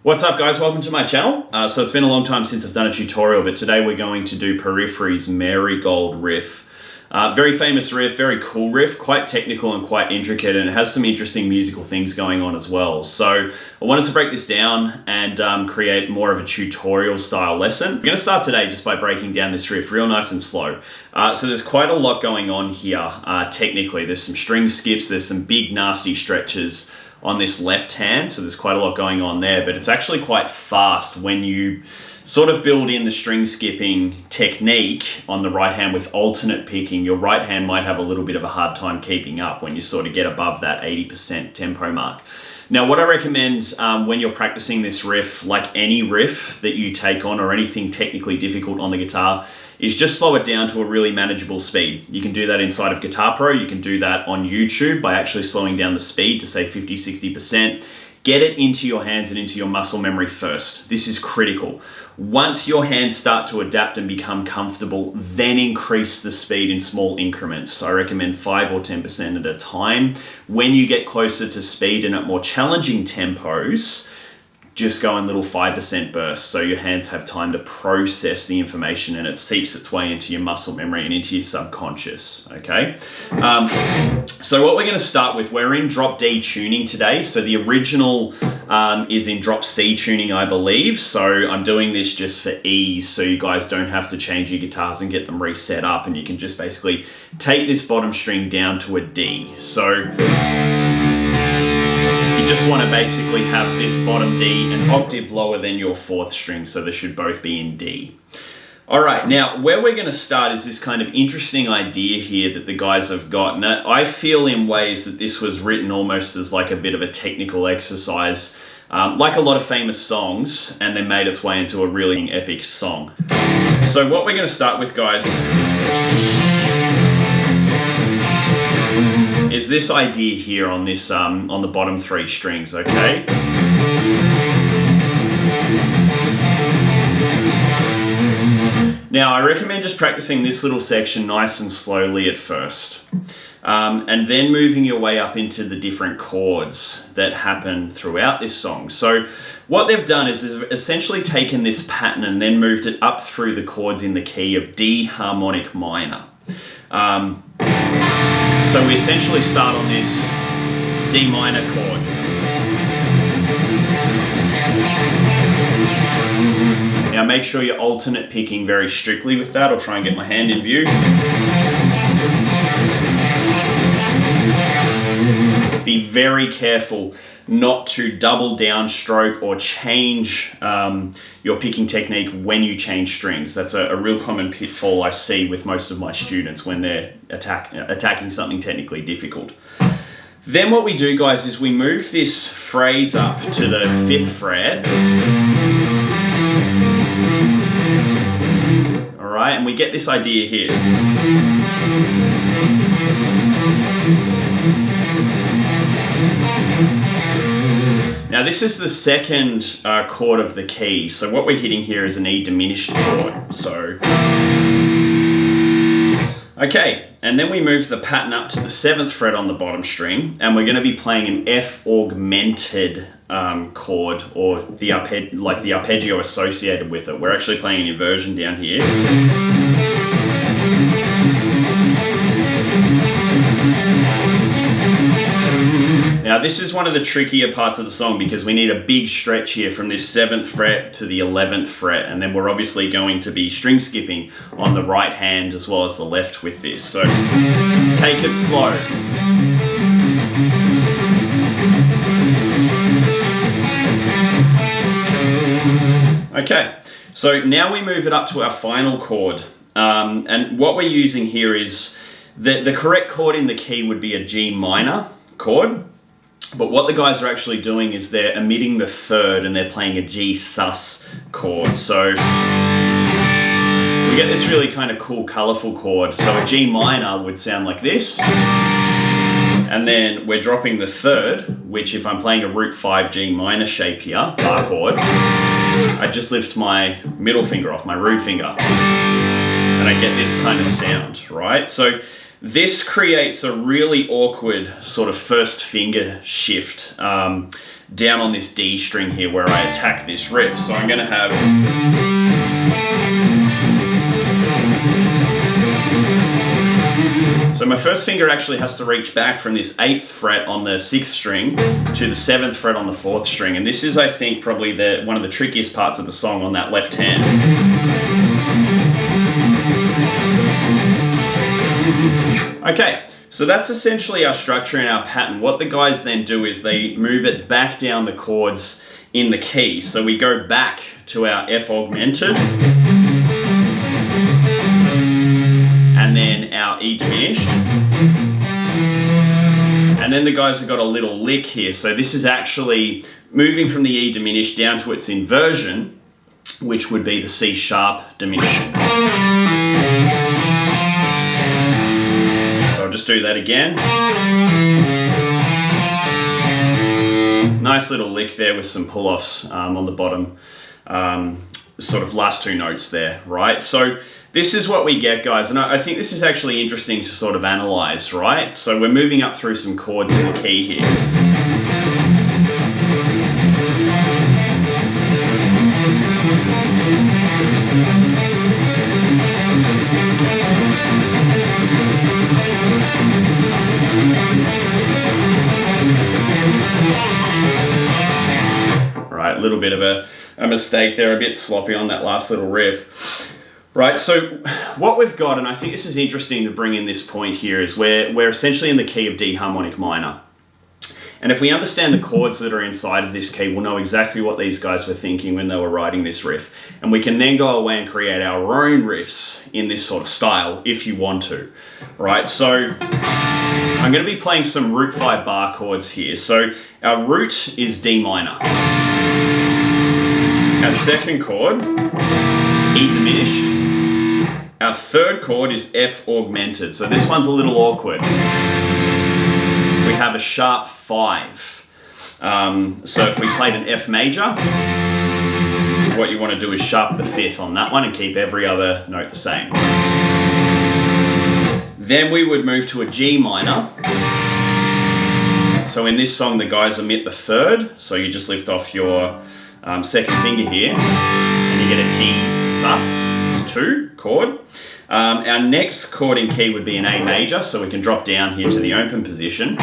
What's up guys, welcome to my channel. So it's been a long time since I've done a tutorial, but today we're going to do Periphery's Marigold Riff. Very famous riff, very cool riff, quite technical and quite intricate, and it has some interesting musical things going on as well. So I wanted to break this down and create more of a tutorial style lesson. We're going to start today just by breaking down this riff real nice and slow. So there's quite a lot going on here technically. There's some string skips, there's some big nasty stretches on this left hand, so there's quite a lot going on there, but it's actually quite fast when you sort of build in the string skipping technique on the right hand with alternate picking. Your right hand might have a little bit of a hard time keeping up when you sort of get above that 80% tempo mark. Now what I recommend when you're practicing this riff, like any riff that you take on or anything technically difficult on the guitar, is just slow it down to a really manageable speed. You can do that inside of Guitar Pro, you can do that on YouTube by actually slowing down the speed to say 50-60%. Get it into your hands and into your muscle memory first. This is critical. Once your hands start to adapt and become comfortable, then increase the speed in small increments. I recommend 5 or 10% at a time. When you get closer to speed and at more challenging tempos, just go in little 5% bursts so your hands have time to process the information and it seeps its way into your muscle memory and into your subconscious, okay? So what we're gonna start with, we're in drop D tuning today. So the original is in drop C tuning, I believe. So I'm doing this just for ease so you guys don't have to change your guitars and get them reset up, and you can just basically take this bottom string down to a D. So you just want to basically have this bottom D an octave lower than your fourth string, so they should both be in D. All right, now where we're going to start is this kind of interesting idea here that the guys have got. Now, I feel in ways that this was written almost as like a bit of a technical exercise, like a lot of famous songs, and then made its way into a really epic song. So what we're going to start with, guys, is this idea here on this on the bottom three strings, okay? Now I recommend just practicing this little section nice and slowly at first, and then moving your way up into the different chords that happen throughout this song. So what they've done is they've essentially taken this pattern and then moved it up through the chords in the key of D Harmonic Minor. So we essentially start on this D minor chord. Now make sure you're alternate picking very strictly with that. I'll try and get my hand in view. Be very careful not to double downstroke or change your picking technique when you change strings. That's a real common pitfall I see with most of my students when they're attacking something technically difficult. Then what we do, guys, is we move this phrase up to the 5th fret. All right, and we get this idea here. Now this is the second chord of the key, so what we're hitting here is an E diminished chord. So, okay, and then we move the pattern up to the 7th fret on the bottom string, and we're going to be playing an F augmented chord, or the arpeggio associated with it. We're actually playing an inversion down here. Now this is one of the trickier parts of the song because we need a big stretch here from this 7th fret to the 11th fret, and then we're obviously going to be string skipping on the right hand as well as the left with this. So take it slow. Okay, so now we move it up to our final chord, and what we're using here is the correct chord in the key would be a G minor chord. But what the guys are actually doing is they're omitting the 3rd and they're playing a G sus chord. So we get this really kind of cool, colorful chord. So a G minor would sound like this. And then we're dropping the 3rd, which if I'm playing a root 5 G minor shape here, bar chord, I just lift my middle finger off my root finger and I get this kind of sound, right? So this creates a really awkward sort of first finger shift down on this D string here where I attack this riff. So I'm going to have... So my first finger actually has to reach back from this 8th fret on the 6th string to the 7th fret on the 4th string. And this is, I think, probably one of the trickiest parts of the song on that left hand. Okay, so that's essentially our structure and our pattern. What the guys then do is they move it back down the chords in the key. So we go back to our F augmented, and then our E diminished. And then the guys have got a little lick here. So this is actually moving from the E diminished down to its inversion, which would be the C sharp diminished. So I'll just do that again. Nice little lick there with some pull-offs on the bottom, sort of last 2 notes there, right? So this is what we get, guys, and I think this is actually interesting to sort of analyze, right? So we're moving up through some chords in the key here. Right, a little bit of a mistake there, a bit sloppy on that last little riff. Right, so what we've got, and I think this is interesting to bring in this point here, is we're essentially in the key of D Harmonic Minor. And if we understand the chords that are inside of this key, we'll know exactly what these guys were thinking when they were writing this riff. And we can then go away and create our own riffs in this sort of style, if you want to. Right, so I'm going to be playing some root 5 bar chords here. So our root is D minor. Our second chord, E diminished. Our third chord is F augmented, so this one's a little awkward. We have a sharp 5. So if we played an F major, what you want to do is sharp the 5th on that one and keep every other note the same. Then we would move to a G minor. So in this song, the guys omit the 3rd, so you just lift off your second finger here, and you get a G sus2 chord. Our next chord in key would be an A major, so we can drop down here to the open position.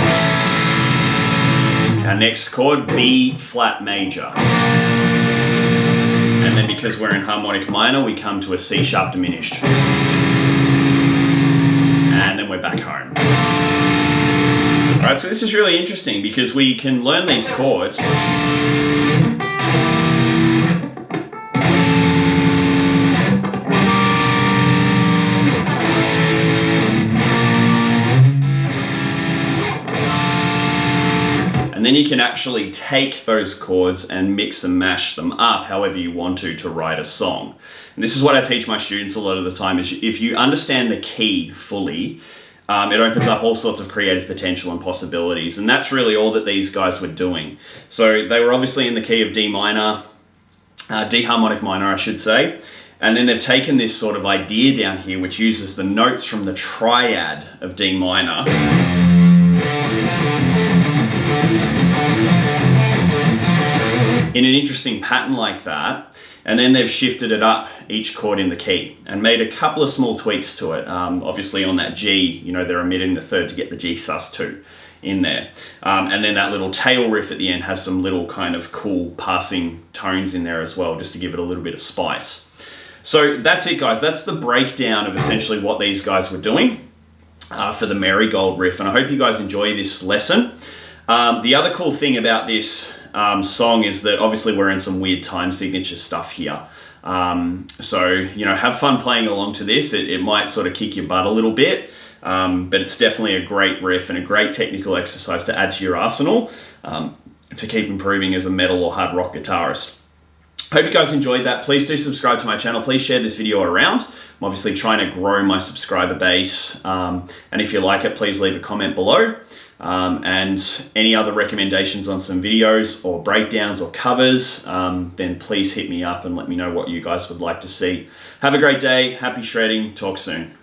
Our next chord, B flat major. And then because we're in harmonic minor, we come to a C sharp diminished. And then we're back home. Alright, so this is really interesting because we can learn these chords. And then you can actually take those chords and mix and mash them up however you want to write a song. And this is what I teach my students a lot of the time, is if you understand the key fully, it opens up all sorts of creative potential and possibilities. And that's really all that these guys were doing. So they were obviously in the key of D minor, D harmonic minor, I should say. And then they've taken this sort of idea down here, which uses the notes from the triad of D minor. In an interesting pattern like that, and then they've shifted it up each chord in the key and made a couple of small tweaks to it. Obviously on that G, you know, they're omitting the 3rd to get the G sus2 in there. And then that little tail riff at the end has some little kind of cool passing tones in there as well, just to give it a little bit of spice. So that's it, guys. That's the breakdown of essentially what these guys were doing for the Marigold riff. And I hope you guys enjoy this lesson. The other cool thing about this song is that obviously we're in some weird time signature stuff here. So, you know, have fun playing along to this. It might sort of kick your butt a little bit, but it's definitely a great riff and a great technical exercise to add to your arsenal to keep improving as a metal or hard rock guitarist. Hope you guys enjoyed that. Please do subscribe to my channel. Please share this video around. I'm obviously trying to grow my subscriber base. And if you like it, please leave a comment below. And any other recommendations on some videos or breakdowns or covers, then please hit me up and let me know what you guys would like to see. Have a great day. Happy shredding. Talk soon.